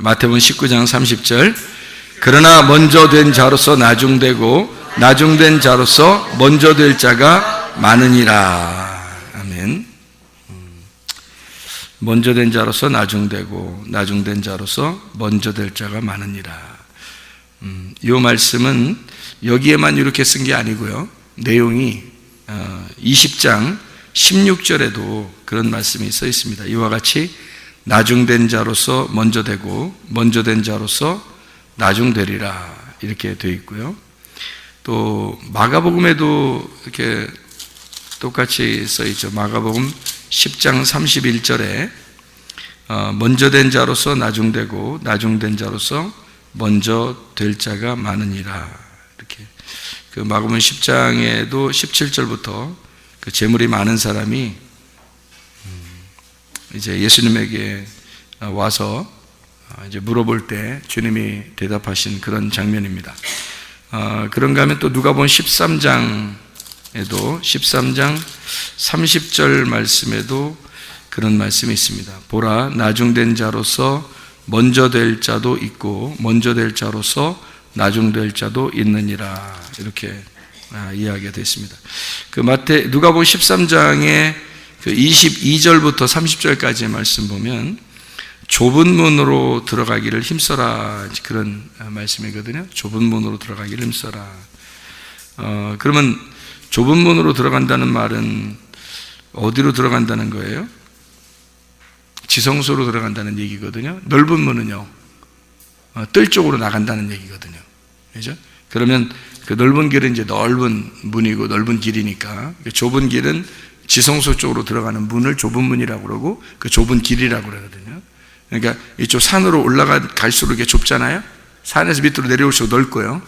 마태복음 19장 30절. 그러나 먼저 된 자로서 나중되고 나중된 자로서 먼저 될 자가 많으니라. 아멘. 먼저 된 자로서 나중되고 나중된 자로서 먼저 될 자가 많으니라. 이 말씀은 여기에만 이렇게 쓴 게 아니고요. 내용이 20장 16절에도 그런 말씀이 써 있습니다. 이와 같이 나중된 자로서 먼저 되고 먼저 된 자로서 나중되리라 이렇게 되어 있고요. 또 마가복음에도 이렇게 똑같이 써 있죠. 마가복음 10장 31절에 먼저 된 자로서 나중되고 나중된 자로서 먼저 될 자가 많으니라. 이렇게 그 마가복음 10장에도 17절부터 그 재물이 많은 사람이 이제 예수님에게 와서 이제 물어볼 때 주님이 대답하신 그런 장면입니다. 그런가 하면 또 누가복음 13장에도 13장 30절 말씀에도 그런 말씀이 있습니다. 보라, 나중된 자로서 먼저 될 자도 있고 먼저 될 자로서 나중될 자도 있느니라. 이렇게 이야기가 됐습니다. 그 누가복음 13장의 그 22절부터 30절까지의 말씀 보면 좁은 문으로 들어가기를 힘써라, 그런 말씀이거든요. 좁은 문으로 들어가기를 힘써라. 그러면 좁은 문으로 들어간다는 말은 어디로 들어간다는 거예요? 지성소로 들어간다는 얘기거든요. 넓은 문은요, 뜰 쪽으로 나간다는 얘기거든요. 그죠? 그러면 그 넓은 길은 이제 넓은 문이고 넓은 길이니까, 좁은 길은 지성소 쪽으로 들어가는 문을 좁은 문이라고 그러고 그 좁은 길이라고 그러거든요. 그러니까 이쪽 산으로 올라갈수록 이게 좁잖아요. 산에서 밑으로 내려올수록 넓고요.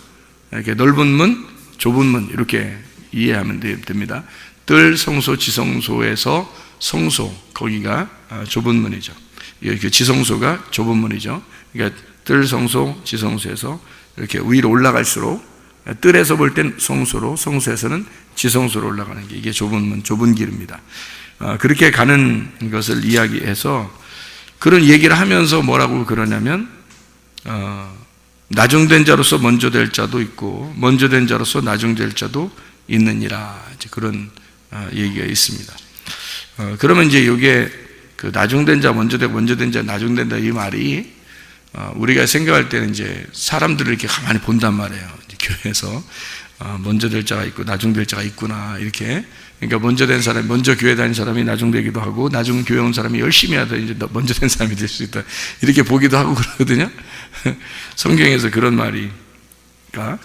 이렇게 넓은 문, 좁은 문 이렇게 이해하면 됩니다. 뜰, 성소, 지성소에서 성소, 거기가 좁은 문이죠. 지성소가 좁은 문이죠. 그러니까 뜰, 성소, 지성소에서 이렇게 위로 올라갈수록, 뜰에서 볼 땐 성소로, 성소에서는 지성소로 올라가는 게 이게 좁은 문, 좁은 길입니다. 그렇게 가는 것을 이야기해서 그런 얘기를 하면서 뭐라고 그러냐면, 나중된 자로서 먼저 될 자도 있고 먼저 된 자로서 나중될 자도 있느니라. 이제 그런 얘기가 있습니다. 그러면 이제 이게 그 나중된 자, 먼저 된 자, 나중된다 이 말이 우리가 생각할 때는 이제 사람들을 이렇게 가만히 본단 말이에요. 이제 교회에서 먼저 될 자가 있고 나중될 자가 있구나 이렇게. 그러니까 먼저 된 사람이, 먼저 교회 다니는 사람이 나중되기도 하고 나중 교회 온 사람이 열심히 하다 이제 먼저 된 사람이 될 수 있다 이렇게 보기도 하고 그러거든요. 성경에서 그런 말일까?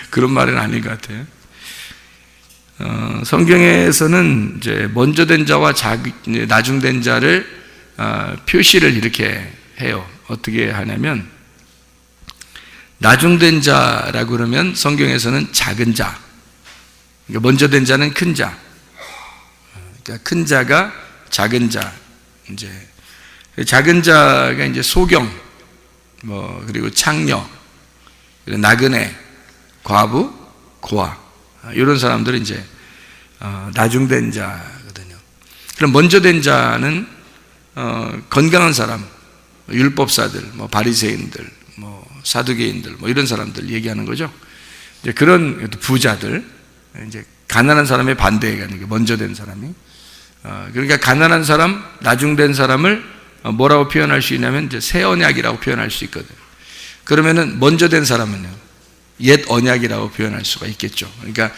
그런 말은 아닌 것 같아요. 성경에서는 이제 먼저 된 자와 나중된 자를 표시를 이렇게 해요. 어떻게 하냐면, 나중된 자라고 그러면 성경에서는 작은 자, 그러니까 먼저 된 자는 큰 자, 그러니까 큰 자가 작은 자, 이제 작은 자가 이제 소경, 그리고 창녀, 그리고 나그네, 과부, 고아, 이런 사람들은 이제 나중된 자거든요. 그럼 먼저 된 자는 건강한 사람, 율법사들, 바리새인들, 사두개인들, 이런 사람들 얘기하는 거죠. 이제 그런 부자들, 이제 가난한 사람의 반대에 가는 게 먼저 된 사람이. 그러니까 가난한 사람, 나중된 사람을 뭐라고 표현할 수 있냐면 이제 새 언약이라고 표현할 수 있거든요. 그러면은 먼저 된 사람은요, 옛 언약이라고 표현할 수가 있겠죠. 그러니까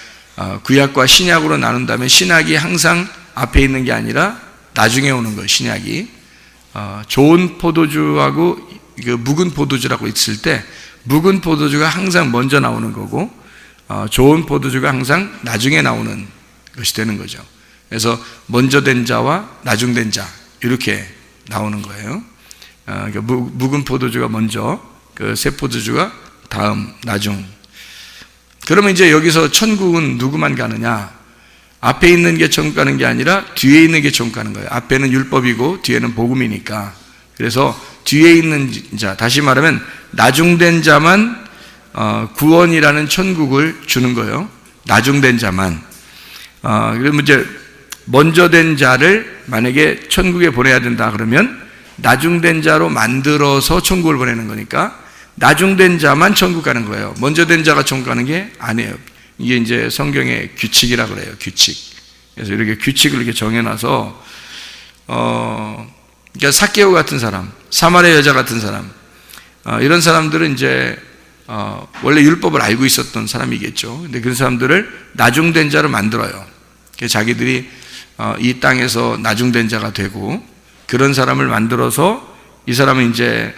구약과 신약으로 나눈다면 신약이 항상 앞에 있는 게 아니라 나중에 오는 거예요. 신약이 좋은 포도주하고 묵은 포도주라고 있을 때 묵은 포도주가 항상 먼저 나오는 거고 좋은 포도주가 항상 나중에 나오는 것이 되는 거죠. 그래서 먼저 된 자와 나중된 자 이렇게 나오는 거예요. 그러니까 묵은 포도주가 먼저, 그 새 포도주가 다음, 나중. 그러면 이제 여기서 천국은 누구만 가느냐? 앞에 있는 게 천국 가는 게 아니라 뒤에 있는 게 천국 가는 거예요. 앞에는 율법이고 뒤에는 복음이니까. 그래서 뒤에 있는 자, 다시 말하면 나중된 자만 구원이라는 천국을 주는 거예요. 나중된 자만. 그러면 이제 먼저 된 자를 만약에 천국에 보내야 된다 그러면 나중된 자로 만들어서 천국을 보내는 거니까 나중된 자만 천국 가는 거예요. 먼저 된 자가 천국 가는 게 아니에요. 이게 이제 성경의 규칙이라 그래요. 규칙. 그래서 이렇게 규칙을 이렇게 정해놔서 그러니까 삭개오 같은 사람, 사마리아 여자 같은 사람, 이런 사람들은 이제 원래 율법을 알고 있었던 사람이겠죠. 근데 그런 사람들을 나중된 자로 만들어요. 자기들이 이 땅에서 나중된 자가 되고 그런 사람을 만들어서 이 사람은 이제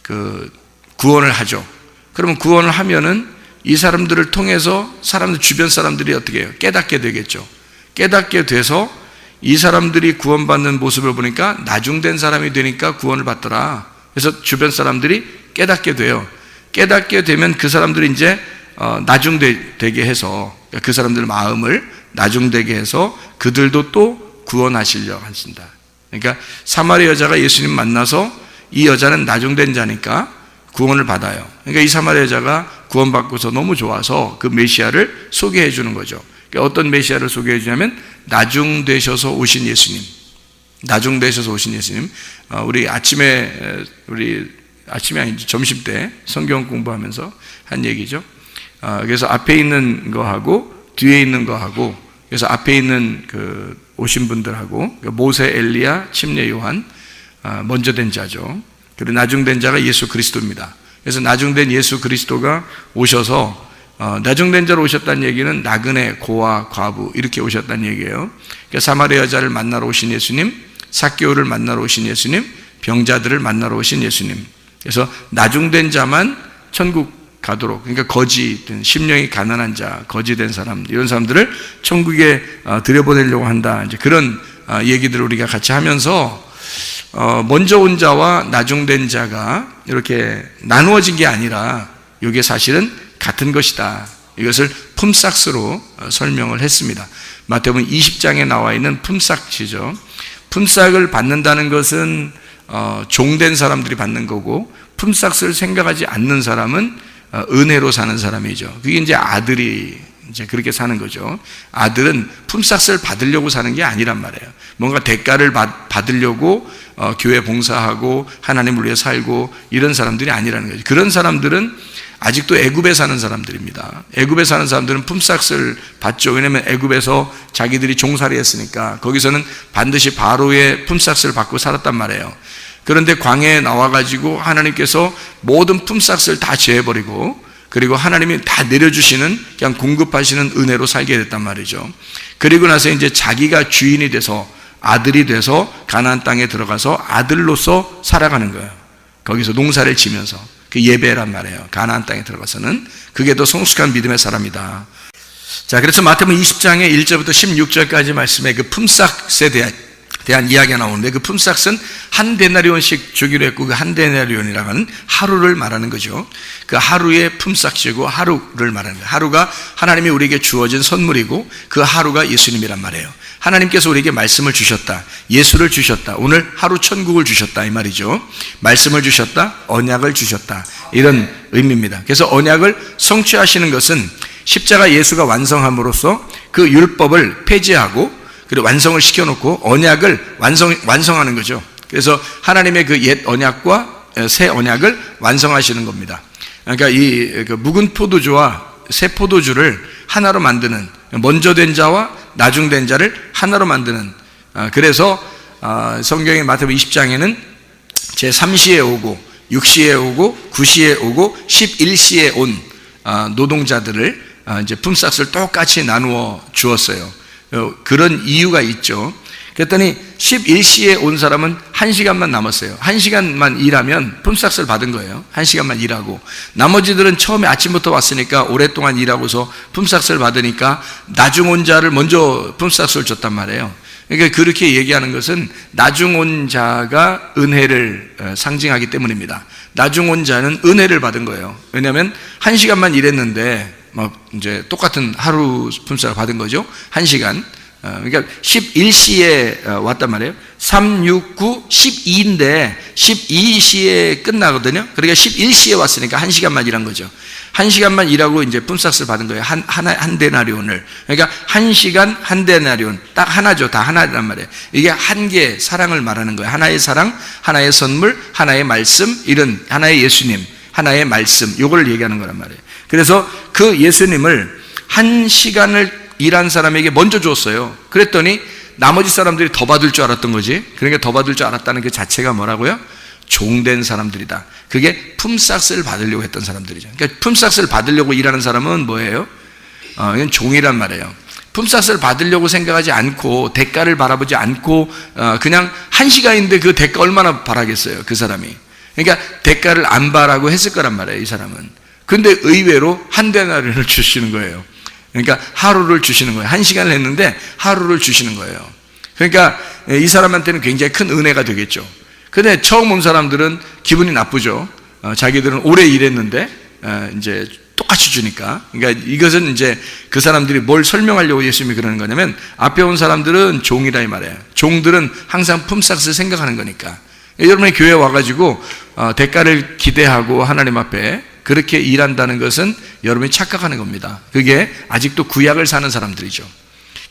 그 구원을 하죠. 그러면 구원을 하면은 이 사람들을 통해서 사람들 주변 사람들이 어떻게 해요? 깨닫게 되겠죠. 깨닫게 돼서 이 사람들이 구원받는 모습을 보니까 나중된 사람이 되니까 구원을 받더라. 그래서 주변 사람들이 깨닫게 돼요. 깨닫게 되면 그 사람들이 이제 나중되게 해서 그 사람들 마음을 나중되게 해서 그들도 또 구원하시려고 하신다. 그러니까 사마리아 여자가 예수님 만나서 이 여자는 나중된 자니까 구원을 받아요. 그러니까 이 사마리아 여자가 구원받고서 너무 좋아서 그 메시아를 소개해 주는 거죠. 그러니까 어떤 메시아를 소개해 주냐면 나중되셔서 오신 예수님. 나중되셔서 오신 예수님. 우리 아침에 아니죠. 점심 때 성경 공부하면서 한 얘기죠. 그래서 앞에 있는 거하고 뒤에 있는 거하고, 그래서 앞에 있는 그 오신 분들하고 모세, 엘리야, 침례 요한, 먼저 된 자죠. 그리고 나중된 자가 예수 그리스도입니다. 그래서 나중된 예수 그리스도가 오셔서 나중된 자로 오셨다는 얘기는 나그네, 고아, 과부 이렇게 오셨다는 얘기예요. 그러니까 사마리아 여자를 만나러 오신 예수님, 삭개오를 만나러 오신 예수님, 병자들을 만나러 오신 예수님. 그래서 나중된 자만 천국 가도록, 그러니까 거지, 심령이 가난한 자, 거지된 사람, 이런 사람들을 천국에 들여보내려고 한다. 이제 그런 얘기들을 우리가 같이 하면서 먼저 온 자와 나중된 자가 이렇게 나누어진 게 아니라 이게 사실은 같은 것이다. 이것을 품삯으로 설명을 했습니다. 마태복음 20장에 나와 있는 품삯이죠. 품삯을 받는다는 것은 종된 사람들이 받는 거고, 품삯을 생각하지 않는 사람은 은혜로 사는 사람이죠. 그게 이제 아들이 이제 그렇게 사는 거죠. 아들은 품삯을 받으려고 사는 게 아니란 말이에요. 뭔가 대가를 받으려고 교회 봉사하고 하나님을 위해 살고 이런 사람들이 아니라는 거죠. 그런 사람들은 아직도 애굽에 사는 사람들입니다. 애굽에 사는 사람들은 품삯을 받죠. 왜냐하면 애굽에서 자기들이 종살이 했으니까 거기서는 반드시 바로의 품삯을 받고 살았단 말이에요. 그런데 광야에 나와가지고 하나님께서 모든 품삯을 다 제해버리고, 그리고 하나님이 다 내려주시는, 그냥 공급하시는 은혜로 살게 됐단 말이죠. 그리고 나서 이제 자기가 주인이 돼서, 아들이 돼서 가나안 땅에 들어가서 아들로서 살아가는 거예요. 거기서 농사를 지면서. 그 예배란 말이에요. 가나안 땅에 들어가서는. 그게 더 성숙한 믿음의 사람이다. 자, 그래서 마태복음 20장의 1절부터 16절까지 말씀에 그 품삯에 대한 이야기가 나오는데, 그 품삯은 한 데나리온씩 주기로 했고, 그 한 데나리온이라고 하는 하루를 말하는 거죠. 그 하루의 품삯이고 하루를 말하는 거예요. 하루가 하나님이 우리에게 주어진 선물이고, 그 하루가 예수님이란 말이에요. 하나님께서 우리에게 말씀을 주셨다, 예수를 주셨다, 오늘 하루 천국을 주셨다, 이 말이죠. 말씀을 주셨다, 언약을 주셨다, 이런 의미입니다. 그래서 언약을 성취하시는 것은 십자가 예수가 완성함으로써 그 율법을 폐지하고, 그리고 완성을 시켜놓고 언약을 완성하는 거죠. 그래서 하나님의 그 옛 언약과 새 언약을 완성하시는 겁니다. 그러니까 이 묵은 포도주와 새 포도주를 하나로 만드는, 먼저 된 자와 나중된 자를 하나로 만드는, 그래서 성경의 마태복음 20장에는 제3시에 오고 6시에 오고 9시에 오고 11시에 온 노동자들을 이제 품삯을 똑같이 나누어 주었어요. 그런 이유가 있죠. 그랬더니 11시에 온 사람은 1시간만 남았어요. 1시간만 일하면 품삯을 받은 거예요. 1시간만 일하고, 나머지들은 처음에 아침부터 왔으니까 오랫동안 일하고서 품삯을 받으니까 나중 온 자를 먼저 품삯을 줬단 말이에요. 그러니까 그렇게 얘기하는 것은 나중 온 자가 은혜를 상징하기 때문입니다. 나중 온 자는 은혜를 받은 거예요. 왜냐하면 1시간만 일했는데 이제 똑같은 하루 품삯을 받은 거죠. 1시간. 그러니까 11시에 왔단 말이에요. 3, 6, 9, 12인데 12시에 끝나거든요. 그러니까 11시에 왔으니까 1시간만 일한 거죠. 1시간만 일하고 이제 품삯을 받은 거예요. 한 데나리온을. 그러니까 1시간 한 데나리온. 딱 하나죠. 다 하나란 말이에요. 이게 한 개의 사랑을 말하는 거예요. 하나의 사랑, 하나의 선물, 하나의 말씀, 이런 하나의 예수님, 하나의 말씀, 요걸 얘기하는 거란 말이에요. 그래서 그 예수님을 1시간을 일한 사람에게 먼저 줬어요. 그랬더니 나머지 사람들이 더 받을 줄 알았던 거지. 그러니까 더 받을 줄 알았다는 그 자체가 뭐라고요? 종된 사람들이다. 그게 품삯을 받으려고 했던 사람들이죠. 그러니까 품삯을 받으려고 일하는 사람은 뭐예요? 이건 종이란 말이에요. 품삯을 받으려고 생각하지 않고 대가를 바라보지 않고 그냥 1시간인데 그 대가 얼마나 바라겠어요, 그 사람이. 그러니까 대가를 안 바라고 했을 거란 말이에요, 이 사람은. 근데 의외로 한 데나리온을 주시는 거예요. 그러니까 하루를 주시는 거예요. 1시간을 했는데 하루를 주시는 거예요. 그러니까 이 사람한테는 굉장히 큰 은혜가 되겠죠. 근데 처음 온 사람들은 기분이 나쁘죠. 자기들은 오래 일했는데 이제 똑같이 주니까. 그러니까 이것은 이제 그 사람들이 뭘 설명하려고 예수님이 그러는 거냐면, 앞에 온 사람들은 종이라 이 말이에요. 종들은 항상 품삯을 생각하는 거니까. 여러분의 교회에 와가지고 대가를 기대하고 하나님 앞에 그렇게 일한다는 것은 여러분이 착각하는 겁니다. 그게 아직도 구약을 사는 사람들이죠.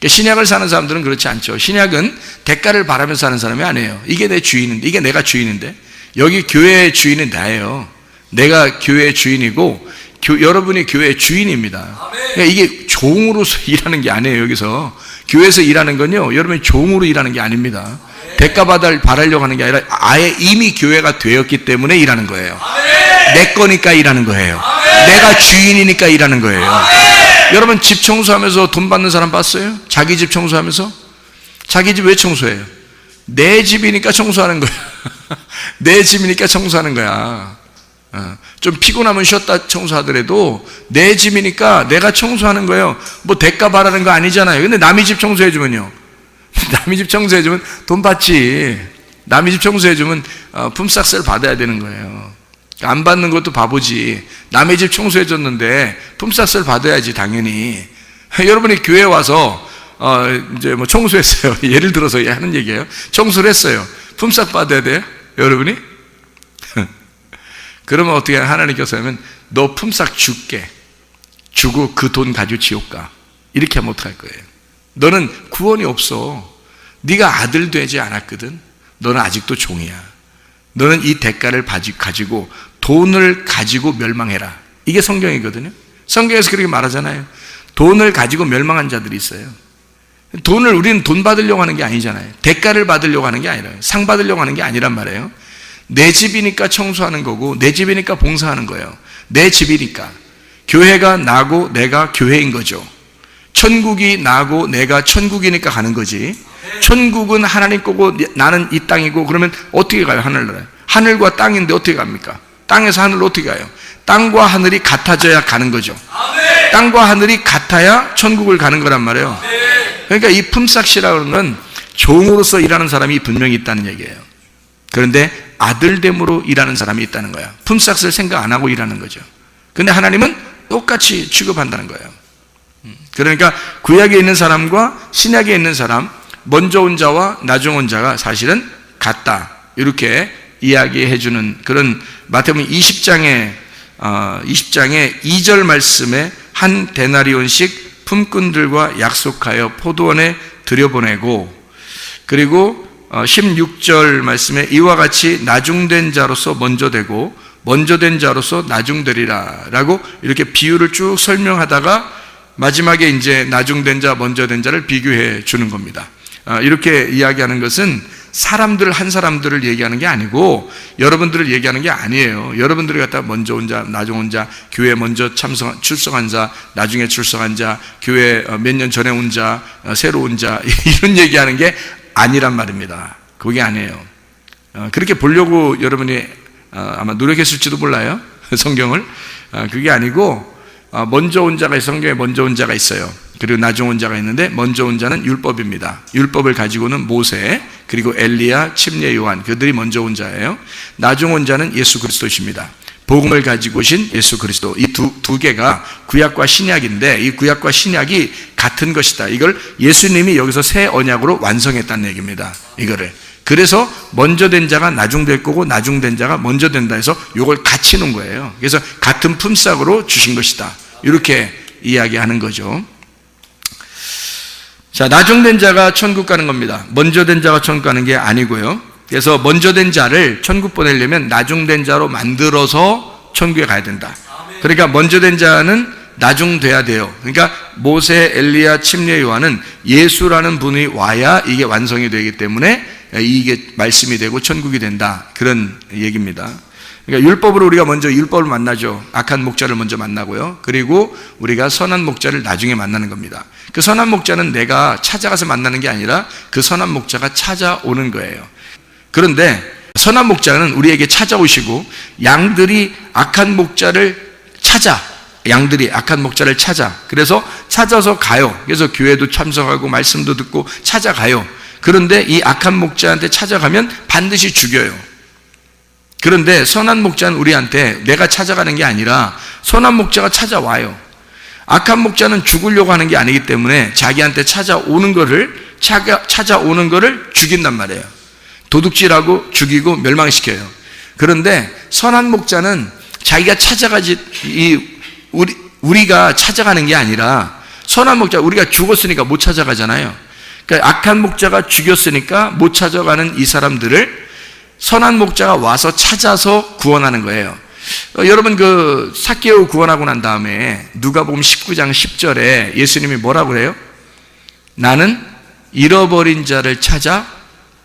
신약을 사는 사람들은 그렇지 않죠. 신약은 대가를 바라면서 사는 사람이 아니에요. 이게 내 주인인데, 이게 내가 주인인데, 여기 교회의 주인은 나예요. 내가 교회의 주인이고 여러분이 교회의 주인입니다. 그러니까 이게 종으로서 일하는 게 아니에요. 여기서 교회에서 일하는 건요, 여러분이 종으로 일하는 게 아닙니다. 대가 바라려고 하는 게 아니라 아예 이미 교회가 되었기 때문에 일하는 거예요. 내 거니까 일하는 거예요. 내가 주인이니까 일하는 거예요. 여러분 집 청소하면서 돈 받는 사람 봤어요? 자기 집 청소하면서? 자기 집 왜 청소해요? 내 집이니까 청소하는 거야. 내 집이니까 청소하는 거야. 좀 피곤하면 쉬었다 청소하더라도 내 집이니까 내가 청소하는 거예요. 뭐 대가 바라는 거 아니잖아요. 근데 남의 집 청소해주면요, 남의 집 청소해주면 돈 받지. 남의 집 청소해주면 품삯을 받아야 되는 거예요. 안 받는 것도 바보지. 남의 집 청소해줬는데 품삯을 받아야지, 당연히. 여러분이 교회 와서 이제 뭐 청소했어요. 예를 들어서 하는 얘기예요. 청소를 했어요. 품삯 받아야 돼요, 여러분이? 그러면 어떻게 하나님께서 하면, 너 품삯 줄게. 주고 그 돈 가지고 지옥 가. 이렇게 하면 어떡할 거예요? 너는 구원이 없어. 네가 아들 되지 않았거든. 너는 아직도 종이야. 너는 이 대가를 가지고 돈을 가지고 멸망해라. 이게 성경이거든요. 성경에서 그렇게 말하잖아요. 돈을 가지고 멸망한 자들이 있어요. 우리는 돈 받으려고 하는 게 아니잖아요. 대가를 받으려고 하는 게 아니라요. 상 받으려고 하는 게 아니란 말이에요. 내 집이니까 청소하는 거고, 내 집이니까 봉사하는 거예요. 내 집이니까. 교회가 나고 내가 교회인 거죠. 천국이 나고 내가 천국이니까 가는 거지. 천국은 하나님 거고 나는 이 땅이고, 그러면 어떻게 가요? 하늘나라에. 하늘과 땅인데 어떻게 갑니까? 땅에서 하늘로 어떻게 가요? 땅과 하늘이 같아져야 가는 거죠. 땅과 하늘이 같아야 천국을 가는 거란 말이에요. 그러니까 이 품삯이라는 건 종으로서 일하는 사람이 분명히 있다는 얘기예요. 그런데 아들됨으로 일하는 사람이 있다는 거야. 품삯을 생각 안 하고 일하는 거죠. 근데 하나님은 똑같이 취급한다는 거예요. 그러니까 구약에 있는 사람과 신약에 있는 사람, 먼저 온 자와 나중 온 자가 사실은 같다, 이렇게 이야기해 주는 그런 마태복음 20장의 2절 말씀에 한 데나리온씩 품꾼들과 약속하여 포도원에 들여보내고, 그리고 16절 말씀에 이와 같이 나중된 자로서 먼저 되고 먼저 된 자로서 나중되리라 라고 이렇게 비유를 쭉 설명하다가 마지막에 이제 나중된 자, 먼저 된 자를 비교해 주는 겁니다. 이렇게 이야기하는 것은 사람들 한 사람들을 얘기하는 게 아니고 여러분들을 얘기하는 게 아니에요. 여러분들이 갖다 먼저 온 자, 나중 온 자, 교회 먼저 출석한 자, 나중에 출석한 자, 교회 몇 년 전에 온 자, 새로 온 자, 이런 얘기하는 게 아니란 말입니다. 그게 아니에요. 그렇게 보려고 여러분이 아마 노력했을지도 몰라요. 성경을. 그게 아니고 먼저 온 자가 성경에 먼저 온 자가 있어요. 그리고 나중 온 자가 있는데 먼저 온 자는 율법입니다. 율법을 가지고는 모세, 그리고 엘리야, 침례 요한, 그들이 먼저 온 자예요. 나중 온 자는 예수 그리스도십니다. 복음을 가지고 오신 예수 그리스도, 이 두 개가 구약과 신약인데 이 구약과 신약이 같은 것이다. 이걸 예수님이 여기서 새 언약으로 완성했다는 얘기입니다. 이거를. 그래서 먼저 된 자가 나중될 거고 나중된 자가 먼저 된다 해서 이걸 같이 놓은 거예요. 그래서 같은 품삯으로 주신 것이다. 이렇게 이야기하는 거죠. 자, 나중된 자가 천국 가는 겁니다. 먼저 된 자가 천국 가는 게 아니고요. 그래서 먼저 된 자를 천국 보내려면 나중된 자로 만들어서 천국에 가야 된다. 그러니까 먼저 된 자는 나중돼야 돼요. 그러니까 모세, 엘리야, 침례, 요한은 예수라는 분이 와야 이게 완성이 되기 때문에 이게 말씀이 되고 천국이 된다. 그런 얘기입니다. 그러니까 율법으로 우리가 먼저 율법을 만나죠. 악한 목자를 먼저 만나고요. 그리고 우리가 선한 목자를 나중에 만나는 겁니다. 그 선한 목자는 내가 찾아가서 만나는 게 아니라 그 선한 목자가 찾아오는 거예요. 그런데 선한 목자는 우리에게 찾아오시고 양들이 악한 목자를 찾아, 그래서 찾아서 가요. 그래서 교회도 참석하고 말씀도 듣고 찾아가요. 그런데 이 악한 목자한테 찾아가면 반드시 죽여요. 그런데 선한 목자는 우리한테 내가 찾아가는 게 아니라 선한 목자가 찾아와요. 악한 목자는 죽으려고 하는 게 아니기 때문에 자기한테 찾아오는 거를 죽인단 말이에요. 도둑질하고 죽이고 멸망시켜요. 그런데 선한 목자는 자기가 찾아가지, 우리가 찾아가는 게 아니라 선한 목자, 우리가 죽었으니까 못 찾아가잖아요. 그러니까 악한 목자가 죽였으니까 못 찾아가는 이 사람들을 선한 목자가 와서 찾아서 구원하는 거예요. 여러분 그 삭개오 구원하고 난 다음에 누가복음 19장 10절에 예수님이 뭐라고 해요? 나는 잃어버린 자를 찾아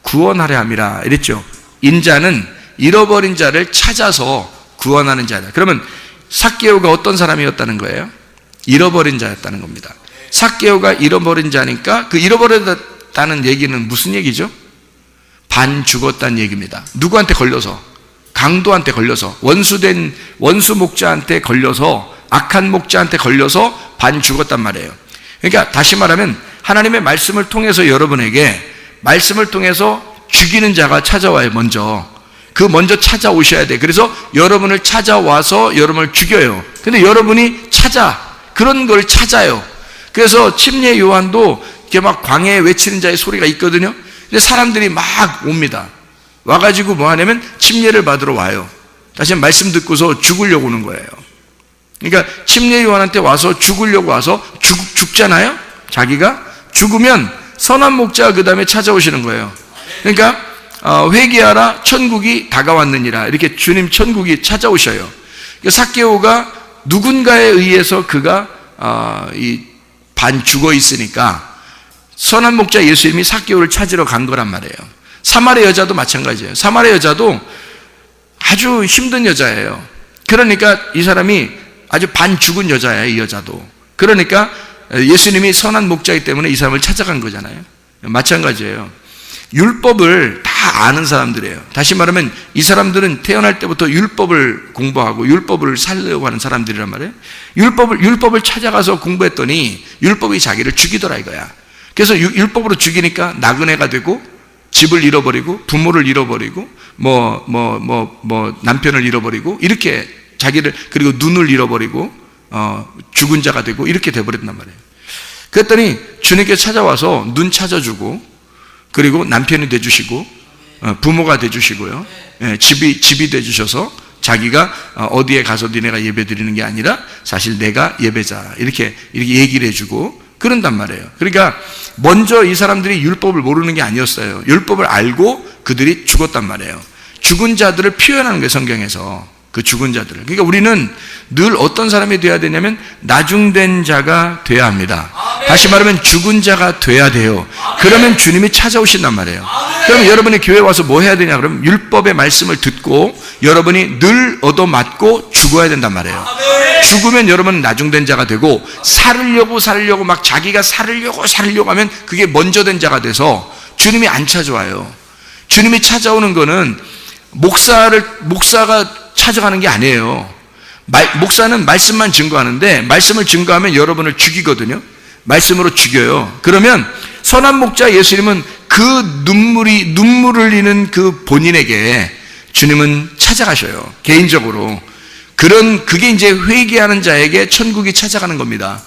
구원하려 함이라 이랬죠. 인자는 잃어버린 자를 찾아서 구원하는 자다. 그러면 삭개오가 어떤 사람이었다는 거예요? 잃어버린 자였다는 겁니다. 삭개오가 잃어버린 자니까 그 잃어버렸다는 얘기는 무슨 얘기죠? 반 죽었다는 얘기입니다. 누구한테 걸려서? 강도한테 걸려서, 원수 목자한테 걸려서, 악한 목자한테 걸려서 반 죽었단 말이에요. 그러니까 다시 말하면 하나님의 말씀을 통해서 여러분에게 말씀을 통해서 죽이는 자가 찾아와요. 먼저 찾아오셔야 돼. 그래서 여러분을 찾아와서 여러분을 죽여요. 근데 여러분이 그런 걸 찾아요. 그래서 침례 요한도 이렇게 막 광야에 외치는 자의 소리가 있거든요. 근데 사람들이 막 옵니다. 와가지고 뭐 하냐면 침례를 받으러 와요. 다시 말씀 듣고서 죽으려고 오는 거예요. 그러니까 침례 요한한테 와서 죽으려고 와서 죽잖아요. 자기가 죽으면 선한 목자가 그 다음에 찾아오시는 거예요. 그러니까 회개하라 천국이 다가왔느니라 이렇게 주님 천국이 찾아오셔요. 삭개오가 누군가에 의해서 그가 반 죽어 있으니까 선한 목자 예수님이 삭개오를 찾으러 간 거란 말이에요. 사마리아 여자도 마찬가지예요. 사마리아 여자도 아주 힘든 여자예요. 그러니까 이 사람이 아주 반 죽은 여자예요. 이 여자도. 그러니까 예수님이 선한 목자이기 때문에 이 사람을 찾아간 거잖아요. 마찬가지예요. 율법을 다 아는 사람들이에요. 다시 말하면 이 사람들은 태어날 때부터 율법을 공부하고 율법을 살려고 하는 사람들이란 말이에요. 율법을 찾아가서 공부했더니 율법이 자기를 죽이더라 이거야. 그래서 율법으로 죽이니까 나그네가 되고 집을 잃어버리고 부모를 잃어버리고 남편을 잃어버리고 이렇게 자기를 그리고 눈을 잃어버리고 죽은 자가 되고 이렇게 돼버렸단 말이에요. 그랬더니 주님께서 찾아와서 눈 찾아주고 그리고 남편이 돼주시고 부모가 돼주시고요. 집이 돼주셔서 자기가 어디에 가서 니네가 예배 드리는 게 아니라 사실 내가 예배자 이렇게 얘기를 해주고 그런단 말이에요. 그러니까 먼저 이 사람들이 율법을 모르는 게 아니었어요. 율법을 알고 그들이 죽었단 말이에요. 죽은 자들을 표현하는 거예요. 성경에서 그 죽은 자들을. 그러니까 우리는 늘 어떤 사람이 돼야 되냐면 나중된 자가 돼야 합니다. 다시 말하면 죽은 자가 돼야 돼요. 그러면 주님이 찾아오신단 말이에요. 그럼 여러분이 교회 와서 뭐 해야 되냐 그러면 율법의 말씀을 듣고 여러분이 늘 얻어맞고 죽어야 된단 말이에요. 죽으면 여러분은 나중된 자가 되고 살으려고 막 자기가 살으려고 하면 그게 먼저 된 자가 돼서 주님이 안 찾아와요. 주님이 찾아오는 거는 목사가 찾아가는 게 아니에요. 목사는 말씀만 증거하는데 말씀을 증거하면 여러분을 죽이거든요. 말씀으로 죽여요. 그러면 선한 목자 예수님은 그 눈물을 흘리는 그 본인에게 주님은 찾아가셔요. 개인적으로. 그게 이제 회개하는 자에게 천국이 찾아가는 겁니다.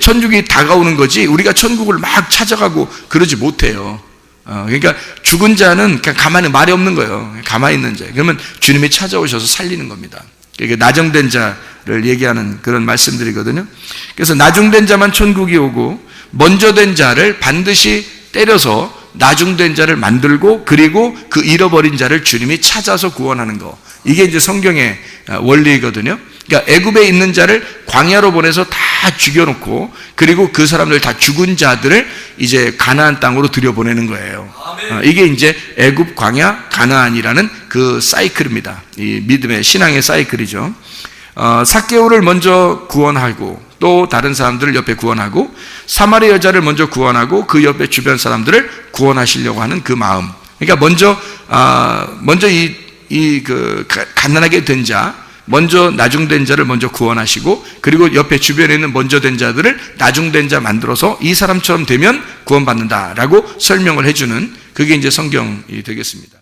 천국이 다가오는 거지 우리가 천국을 막 찾아가고 그러지 못해요. 그러니까 죽은 자는 그냥 가만히 말이 없는 거예요. 가만히 있는 자. 그러면 주님이 찾아오셔서 살리는 겁니다. 이게 나중된 자를 얘기하는 그런 말씀들이거든요. 그래서 나중된 자만 천국이 오고 먼저 된 자를 반드시 때려서 나중된 자를 만들고 그리고 그 잃어버린 자를 주님이 찾아서 구원하는 거. 이게 이제 성경의 원리거든요. 그러니까 애굽에 있는 자를 광야로 보내서 다 죽여놓고 그리고 그 사람들 다 죽은 자들을 이제 가나안 땅으로 들여보내는 거예요. 이게 이제 애굽, 광야, 가나안이라는 그 사이클입니다. 이 믿음의 신앙의 사이클이죠. 삭개오를 먼저 구원하고 또 다른 사람들을 옆에 구원하고 사마리 여자를 먼저 구원하고 그 옆에 주변 사람들을 구원하시려고 하는 그 마음. 그러니까 먼저 그 가난하게 된 자, 먼저 나중된 자를 먼저 구원하시고 그리고 옆에 주변에 있는 먼저 된 자들을 나중된 자 만들어서 이 사람처럼 되면 구원받는다라고 설명을 해주는 그게 이제 성경이 되겠습니다.